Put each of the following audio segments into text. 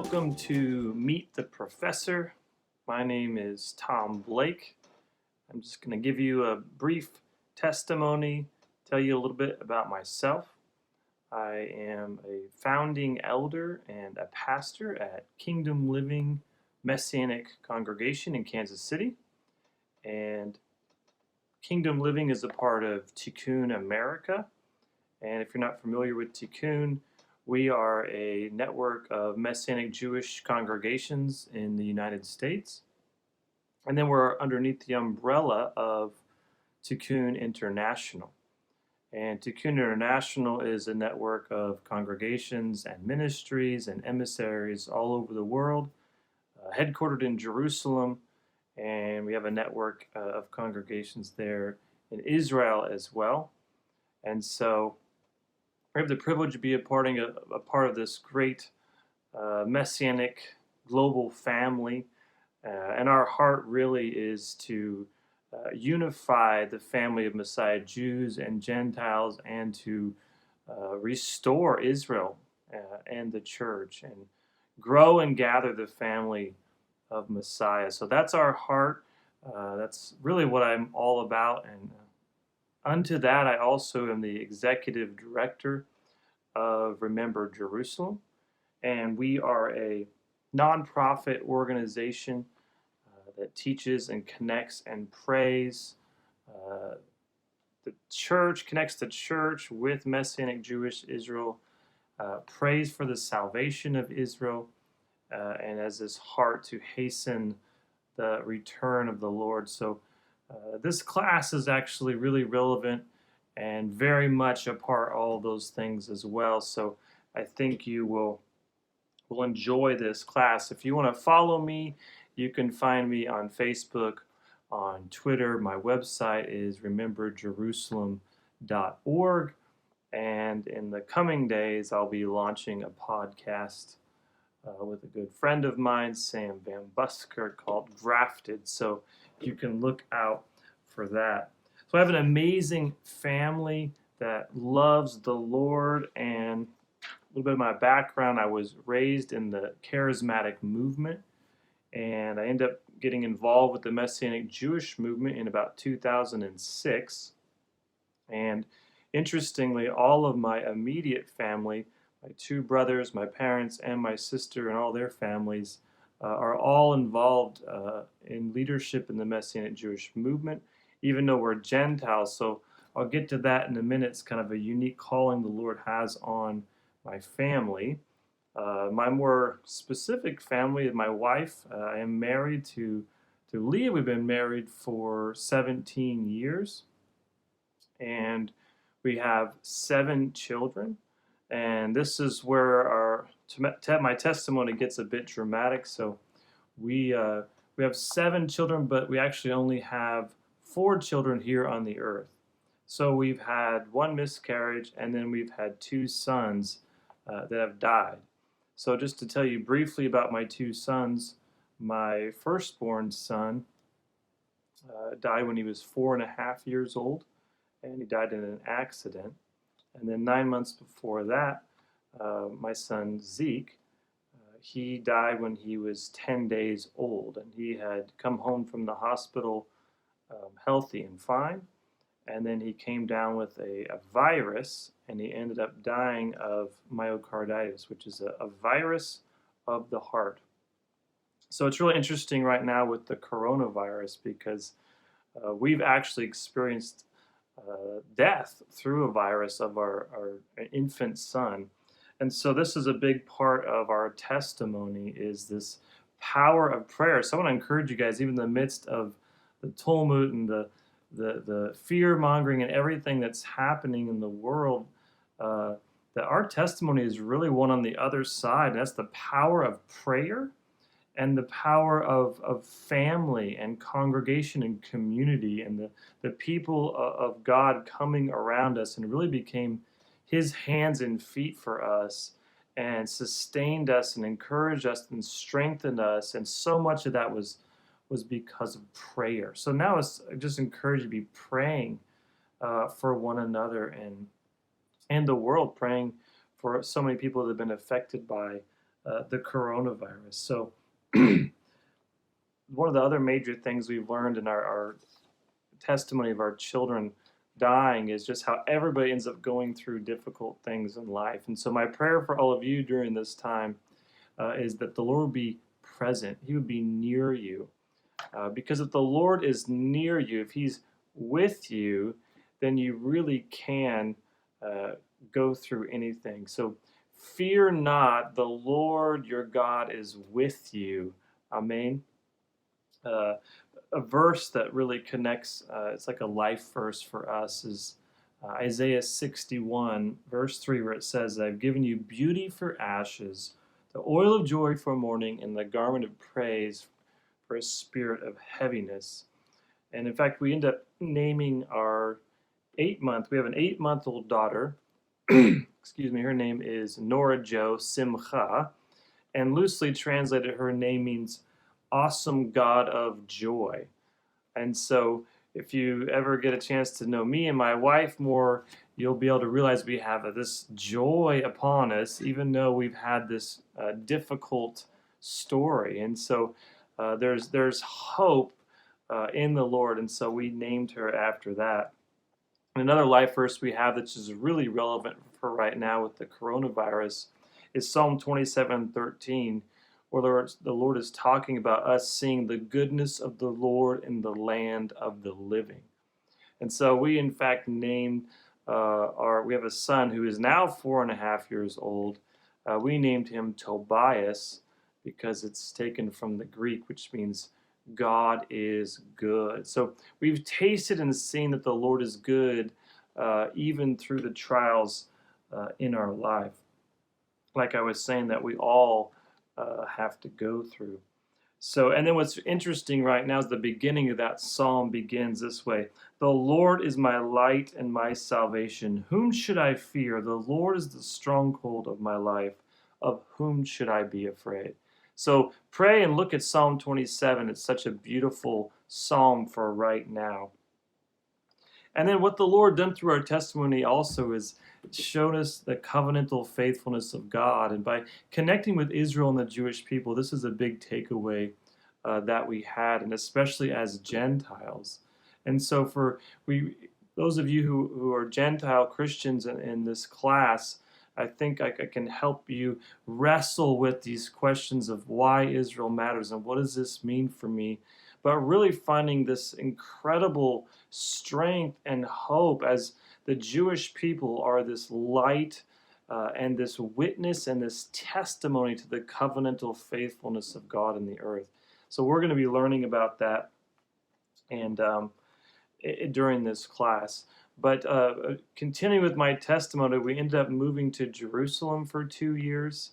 Welcome to Meet the Professor. My name is Tom Blake. I'm just going to give you a brief testimony, tell you a little bit about myself. I am a founding elder and a pastor at Kingdom Living Messianic Congregation in Kansas City. And Kingdom Living is a part of TKU America. And if you're not familiar with TKU, we are a network of Messianic Jewish congregations in the United States. And then we're underneath the umbrella of TKU International. And TKU International is a network of congregations and ministries and emissaries all over the world, headquartered in Jerusalem. And we have a network of congregations there in Israel as well. And so we have the privilege of being a part of this great messianic global family. And our heart really is to unify the family of Messiah, Jews and Gentiles, and to restore Israel and the church and grow and gather the family of Messiah. So that's our heart. That's really what I'm all about. And unto that, I also am the executive director of Remember Jerusalem. And we are a nonprofit organization that teaches and connects and prays the church, connects the church with Messianic Jewish Israel, prays for the salvation of Israel, and has this heart to hasten the return of the Lord. So this class is actually really relevant and very much a part of all those things as well. So I think you will enjoy this class. If you want to follow me, you can find me on Facebook, on Twitter. My website is rememberjerusalem.org. And in the coming days, I'll be launching a podcast with a good friend of mine, Sam Van Busker, called Grafted. So you can look out for that. So I have an amazing family that loves the Lord. And a little bit of my background, I was raised in the charismatic movement. And I ended up getting involved with the Messianic Jewish movement in about 2006. And interestingly, all of my immediate family, my two brothers, my parents, and my sister, and all their families are all involved in leadership in the Messianic Jewish movement, even though we're Gentiles. So I'll get to that in a minute. It's kind of a unique calling the Lord has on my family. My more specific family is my wife. I am married to Leah. We've been married for 17 years. And we have 7 children. And this is where my testimony gets a bit dramatic. So we have 7 children, but we actually only have 4 children here on the earth. So we've had 1 miscarriage, and then we've had 2 sons that have died. So just to tell you briefly about my 2 sons, my firstborn son died when he was 4.5 years old, and he died in an accident. And then 9 months before that, my son Zeke, he died when he was 10 days old, and he had come home from the hospital healthy and fine. And then he came down with a virus, and he ended up dying of myocarditis, which is a virus of the heart. So it's really interesting right now with the coronavirus because we've actually experienced death through a virus of our infant son. And so this is a big part of our testimony, is this power of prayer. So I want to encourage you guys, even in the midst of the tumult and the fear-mongering and everything that's happening in the world, that our testimony is really one on the other side. That's the power of prayer and the power of family and congregation and community, and the people of God coming around us and really became his hands and feet for us and sustained us and encouraged us and strengthened us. And so much of that was because of prayer. So now I just encourage you to be praying for one another and the world, praying for so many people that have been affected by the coronavirus. So one of the other major things we've learned in our testimony of our children dying is just how everybody ends up going through difficult things in life. And so my prayer for all of you during this time is that the Lord would be present. He would be near you. Because if the Lord is near you, if He's with you, then you really can go through anything. So fear not, the Lord your God is with you. Amen. A verse that really connects, it's like a life verse for us, is Isaiah 61, verse 3, where it says, I've given you beauty for ashes, the oil of joy for mourning, and the garment of praise for a spirit of heaviness. And in fact, we end up naming our we have an 8-month-old daughter. Excuse me, her name is Nora Jo Simcha. And loosely translated, her name means awesome God of joy. And so if you ever get a chance to know me and my wife more, you'll be able to realize we have this joy upon us, even though we've had this difficult story. And so there's hope in the Lord. And so we named her after that. And another life verse we have that's just really relevant for right now with the coronavirus is Psalm 27:13, where the Lord is talking about us seeing the goodness of the Lord in the land of the living. And so we, in fact, named we have a son who is now 4.5 years old. We named him Tobias because it's taken from the Greek, which means God is good. So we've tasted and seen that the Lord is good even through the trials in our life. Like I was saying, that we all have to go through. So, and then what's interesting right now is the beginning of that psalm begins this way. The Lord is my light and my salvation. Whom should I fear? The Lord is the stronghold of my life. Of whom should I be afraid? So pray and look at Psalm 27. It's such a beautiful psalm for right now. And then what the Lord done through our testimony also is showed us the covenantal faithfulness of God. And by connecting with Israel and the Jewish people, this is a big takeaway that we had, and especially as Gentiles. And so for those of you who are Gentile Christians in this class, I think I can help you wrestle with these questions of why Israel matters and what does this mean for me, but really finding this incredible strength and hope as the Jewish people are this light and this witness and this testimony to the covenantal faithfulness of God in the earth. So we're going to be learning about that and during this class. But continuing with my testimony, we ended up moving to Jerusalem for 2 years.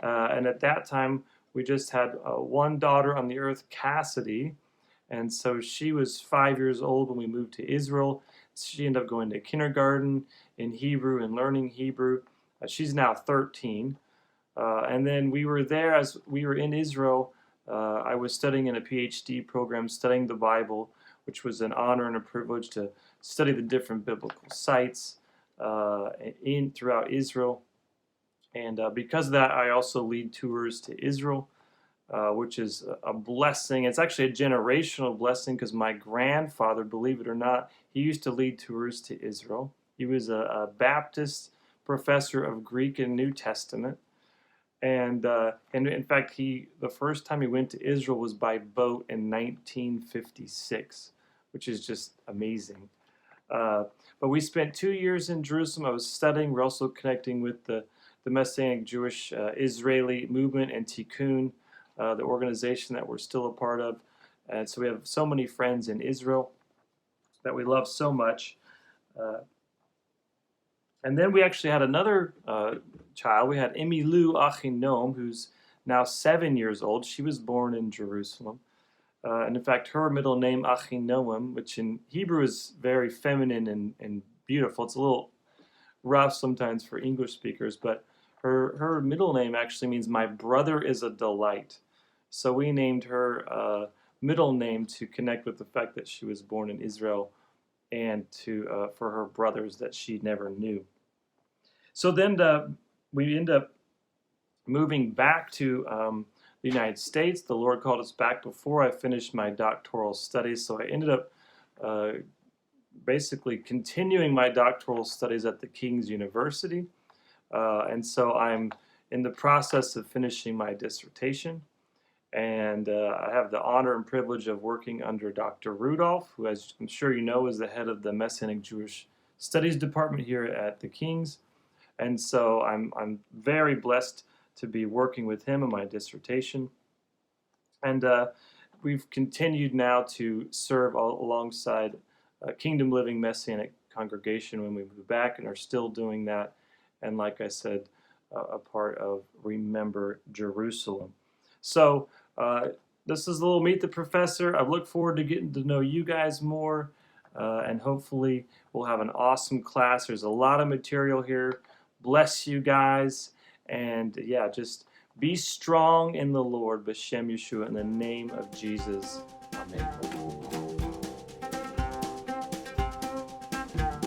And at that time, we just had one daughter on the earth, Cassidy. And so she was 5 years old when we moved to Israel. She ended up going to kindergarten in Hebrew and learning Hebrew. She's now 13. And then we were there as we were in Israel. I was studying in a PhD program, studying the Bible, which was an honor and a privilege to study the different biblical sites throughout Israel. And because of that, I also lead tours to Israel, which is a blessing. It's actually a generational blessing because my grandfather, believe it or not, he used to lead tours to Israel. He was a Baptist professor of Greek and New Testament. And in fact, the first time he went to Israel was by boat in 1956, which is just amazing. But we spent 2 years in Jerusalem. I was studying. We're also connecting with the Messianic Jewish Israeli movement and TKU, the organization that we're still a part of. And so we have so many friends in Israel that we love so much. And then we actually had another child. We had Emilu Achinom, who's now 7 years old. She was born in Jerusalem. And in fact, her middle name, Achinoam, which in Hebrew is very feminine and beautiful. It's a little rough sometimes for English speakers, but her middle name actually means my brother is a delight. So we named her middle name to connect with the fact that she was born in Israel and for her brothers that she never knew. So then we end up moving back to the United States. The Lord called us back before I finished my doctoral studies, so I ended up basically continuing my doctoral studies at the King's University. And so I'm in the process of finishing my dissertation. And I have the honor and privilege of working under Dr. Rudolph, who, as I'm sure you know, is the head of the Messianic Jewish Studies Department here at the King's. And so I'm very blessed to be working with him in my dissertation. And we've continued now to serve alongside Kingdom Living Messianic Congregation when we move back, and are still doing that. And like I said, a part of Remember Jerusalem. So this is a little Meet the Professor. I look forward to getting to know you guys more, and hopefully we'll have an awesome class. There's a lot of material here. Bless you guys, and yeah, just be strong in the Lord, B'Shem Yeshua, in the name of Jesus. Amen.